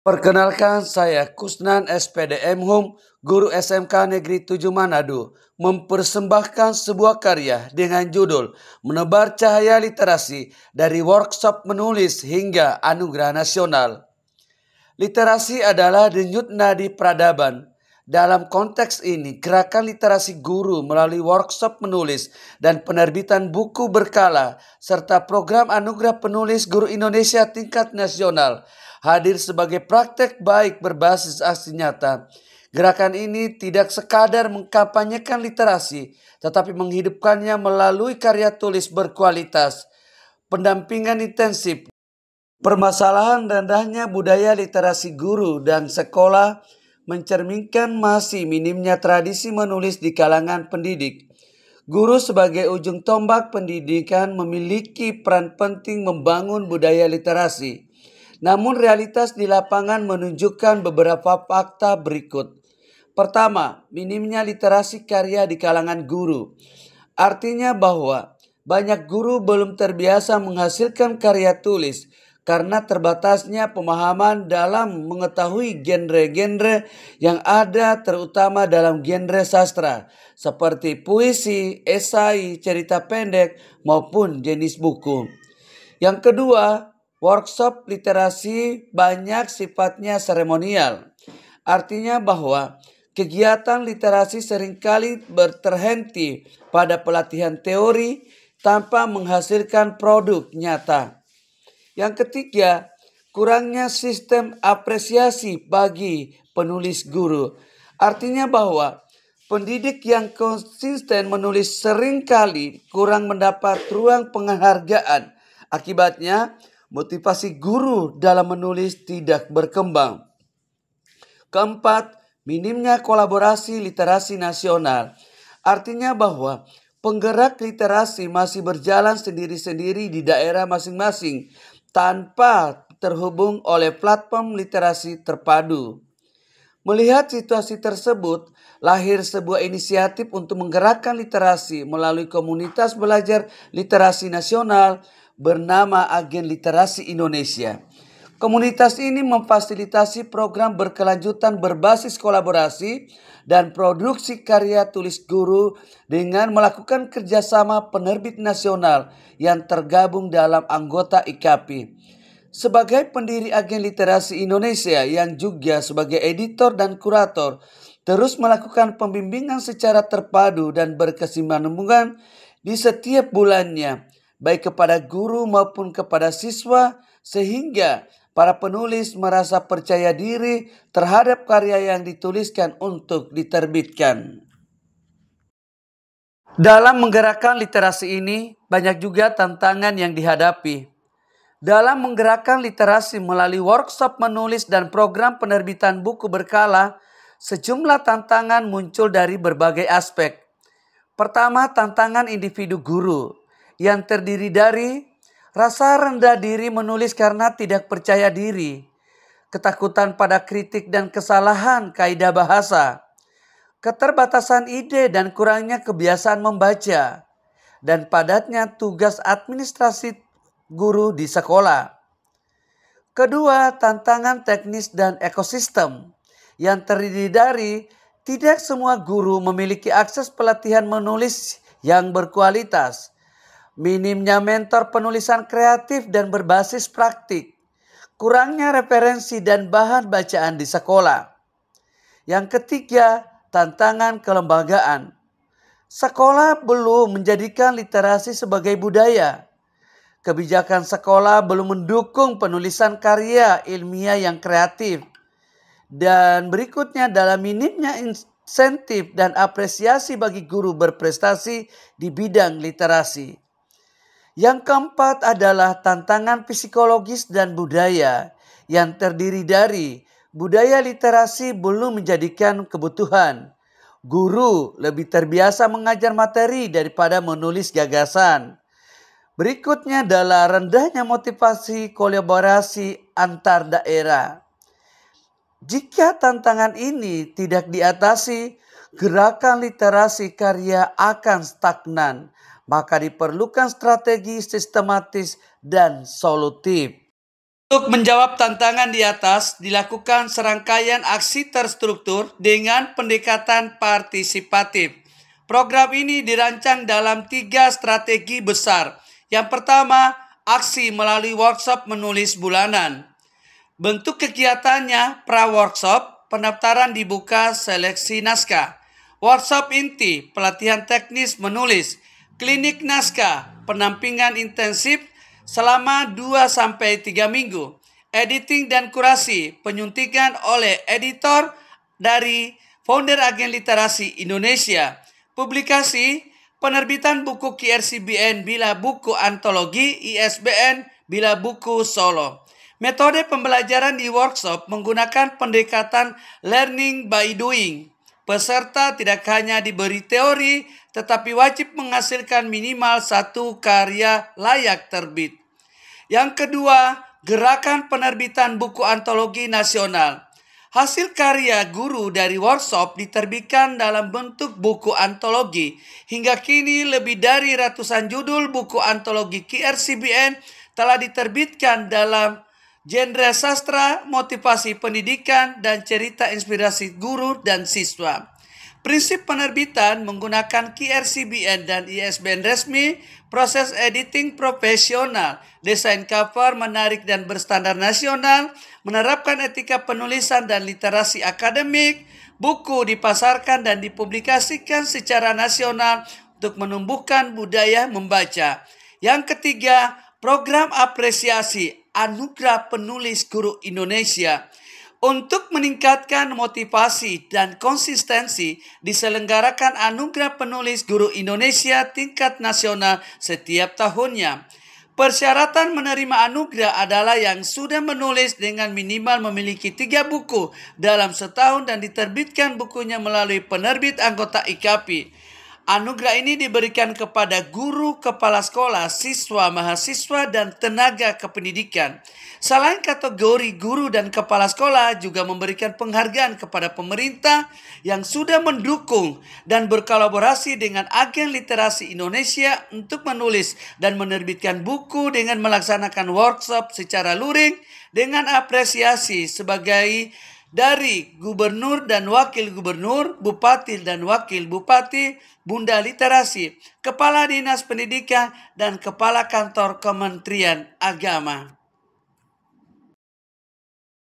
Perkenalkan, saya Kusnan SPDM Hum, guru SMK Negeri 7 Manado, mempersembahkan sebuah karya dengan judul Menebar Cahaya Literasi dari workshop menulis hingga anugerah nasional. Literasi adalah denyut nadi peradaban. Dalam konteks ini, gerakan literasi guru melalui workshop menulis dan penerbitan buku berkala serta program Anugerah Penulis Guru Indonesia tingkat nasional hadir sebagai praktek baik berbasis aksi nyata. Gerakan ini tidak sekadar mengkampanyekan literasi, tetapi menghidupkannya melalui karya tulis berkualitas, pendampingan intensif. Permasalahan rendahnya budaya literasi guru dan sekolah mencerminkan masih minimnya tradisi menulis di kalangan pendidik. Guru sebagai ujung tombak pendidikan memiliki peran penting membangun budaya literasi. Namun realitas di lapangan menunjukkan beberapa fakta berikut. Pertama, minimnya literasi karya di kalangan guru. Artinya bahwa banyak guru belum terbiasa menghasilkan karya tulis karena terbatasnya pemahaman dalam mengetahui genre-genre yang ada, terutama dalam genre sastra seperti puisi, esai, cerita pendek maupun jenis buku. Yang kedua, workshop literasi banyak sifatnya seremonial. Artinya bahwa kegiatan literasi seringkali berterhenti pada pelatihan teori tanpa menghasilkan produk nyata. Yang ketiga, kurangnya sistem apresiasi bagi penulis guru. Artinya bahwa pendidik yang konsisten menulis seringkali kurang mendapat ruang penghargaan. Akibatnya, motivasi guru dalam menulis tidak berkembang. Keempat, minimnya kolaborasi literasi nasional. Artinya bahwa penggerak literasi masih berjalan sendiri-sendiri di daerah masing-masing tanpa terhubung oleh platform literasi terpadu. Melihat situasi tersebut, lahir sebuah inisiatif untuk menggerakkan literasi melalui komunitas belajar literasi nasional bernama Agen Literasi Indonesia. Komunitas ini memfasilitasi program berkelanjutan berbasis kolaborasi dan produksi karya tulis guru dengan melakukan kerjasama penerbit nasional yang tergabung dalam anggota IKAPI. Sebagai pendiri Agen Literasi Indonesia yang juga sebagai editor dan kurator, terus melakukan pembimbingan secara terpadu dan berkesinambungan di setiap bulannya, baik kepada guru maupun kepada siswa, sehingga para penulis merasa percaya diri terhadap karya yang dituliskan untuk diterbitkan. Dalam menggerakkan literasi ini, banyak juga tantangan yang dihadapi. Dalam menggerakkan literasi melalui workshop menulis dan program penerbitan buku berkala, sejumlah tantangan muncul dari berbagai aspek. Pertama, tantangan individu guru yang terdiri dari rasa rendah diri menulis karena tidak percaya diri, ketakutan pada kritik dan kesalahan kaidah bahasa, keterbatasan ide dan kurangnya kebiasaan membaca, dan padatnya tugas administrasi guru di sekolah. Kedua, tantangan teknis dan ekosistem yang terdiri dari tidak semua guru memiliki akses pelatihan menulis yang berkualitas, minimnya mentor penulisan kreatif dan berbasis praktik, kurangnya referensi dan bahan bacaan di sekolah. Yang ketiga, tantangan kelembagaan. Sekolah belum menjadikan literasi sebagai budaya. Kebijakan sekolah belum mendukung penulisan karya ilmiah yang kreatif. Dan berikutnya adalah minimnya insentif dan apresiasi bagi guru berprestasi di bidang literasi. Yang keempat adalah tantangan psikologis dan budaya yang terdiri dari budaya literasi belum menjadikan kebutuhan. Guru lebih terbiasa mengajar materi daripada menulis gagasan. Berikutnya adalah rendahnya motivasi kolaborasi antar daerah. Jika tantangan ini tidak diatasi, gerakan literasi karya akan stagnan, maka diperlukan strategi sistematis dan solutif. Untuk menjawab tantangan di atas, dilakukan serangkaian aksi terstruktur dengan pendekatan partisipatif. Program ini dirancang dalam 3 strategi besar. Yang pertama, aksi melalui workshop menulis bulanan. Bentuk kegiatannya pra-workshop, pendaftaran dibuka, seleksi naskah. Workshop inti, pelatihan teknis menulis. Klinik naskah, pendampingan intensif selama 2-3 minggu. Editing dan kurasi, penyuntikan oleh editor dari Founder Agen Literasi Indonesia. Publikasi, penerbitan buku QRCBN bila buku antologi, ISBN bila buku solo. Metode pembelajaran di workshop menggunakan pendekatan learning by doing. Peserta tidak hanya diberi teori, tetapi wajib menghasilkan minimal 1 karya layak terbit. Yang kedua, gerakan penerbitan buku antologi nasional. Hasil karya guru dari workshop diterbitkan dalam bentuk buku antologi. Hingga kini lebih dari ratusan judul buku antologi QRCBN telah diterbitkan dalam genre sastra, motivasi pendidikan, dan cerita inspirasi guru dan siswa. Prinsip penerbitan menggunakan QRCBN dan ISBN resmi, proses editing profesional, desain cover menarik dan berstandar nasional, menerapkan etika penulisan dan literasi akademik, buku dipasarkan dan dipublikasikan secara nasional untuk menumbuhkan budaya membaca. Yang ketiga, program apresiasi Anugerah Penulis Guru Indonesia. Untuk meningkatkan motivasi dan konsistensi, diselenggarakan Anugerah Penulis Guru Indonesia tingkat nasional setiap tahunnya. Persyaratan menerima anugerah adalah yang sudah menulis dengan minimal memiliki 3 buku dalam setahun dan diterbitkan bukunya melalui penerbit anggota IKAPI. Anugerah ini diberikan kepada guru, kepala sekolah, siswa, mahasiswa, dan tenaga kependidikan. Selain kategori guru dan kepala sekolah, juga memberikan penghargaan kepada pemerintah yang sudah mendukung dan berkolaborasi dengan Agen Literasi Indonesia untuk menulis dan menerbitkan buku dengan melaksanakan workshop secara luring dengan apresiasi sebagai dari gubernur dan wakil gubernur, bupati dan wakil bupati, bunda literasi, kepala dinas pendidikan, dan kepala kantor Kementerian Agama.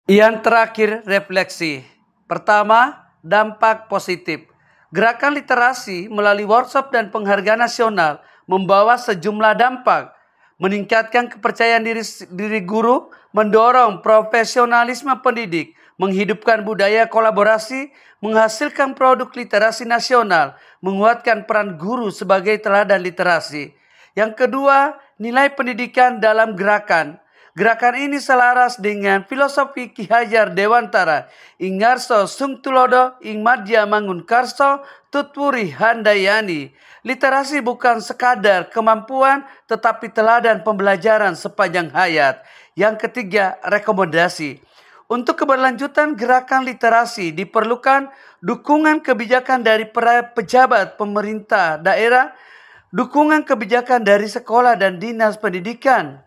Yang terakhir, refleksi. Pertama, dampak positif. Gerakan literasi melalui workshop dan penghargaan nasional membawa sejumlah dampak. Meningkatkan kepercayaan diri guru, mendorong profesionalisme pendidik, menghidupkan budaya kolaborasi, menghasilkan produk literasi nasional, menguatkan peran guru sebagai teladan literasi. Yang kedua, nilai pendidikan dalam gerakan. Gerakan ini selaras dengan filosofi Ki Hajar Dewantara, ing ngarso sung tulodo ing madya mangun karso tutwuri handayani. Literasi bukan sekadar kemampuan, tetapi teladan pembelajaran sepanjang hayat. Yang ketiga, rekomendasi. Untuk keberlanjutan gerakan literasi diperlukan dukungan kebijakan dari pejabat pemerintah daerah, dukungan kebijakan dari sekolah dan dinas pendidikan.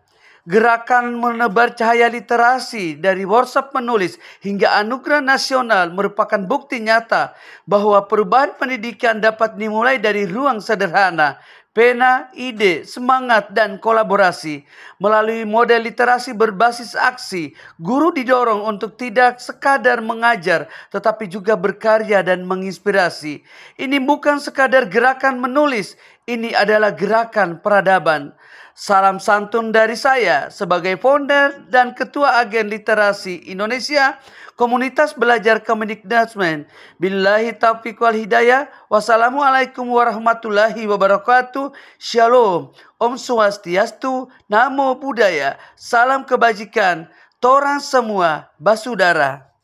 Gerakan menebar cahaya literasi dari workshop menulis hingga anugerah nasional merupakan bukti nyata bahwa perubahan pendidikan dapat dimulai dari ruang sederhana, pena, ide, semangat, dan kolaborasi. Melalui model literasi berbasis aksi, guru didorong untuk tidak sekadar mengajar, tetapi juga berkarya dan menginspirasi. Ini bukan sekadar gerakan menulis, ini adalah gerakan peradaban. Salam santun dari saya sebagai founder dan ketua Agen Literasi Indonesia, Komunitas Belajar Kemendikbudayaan. Billahi taufiq wal hidayah. Wassalamualaikum warahmatullahi wabarakatuh. Shalom. Om Swastiastu. Namo Buddhaya. Salam kebajikan. Torang semua basudara.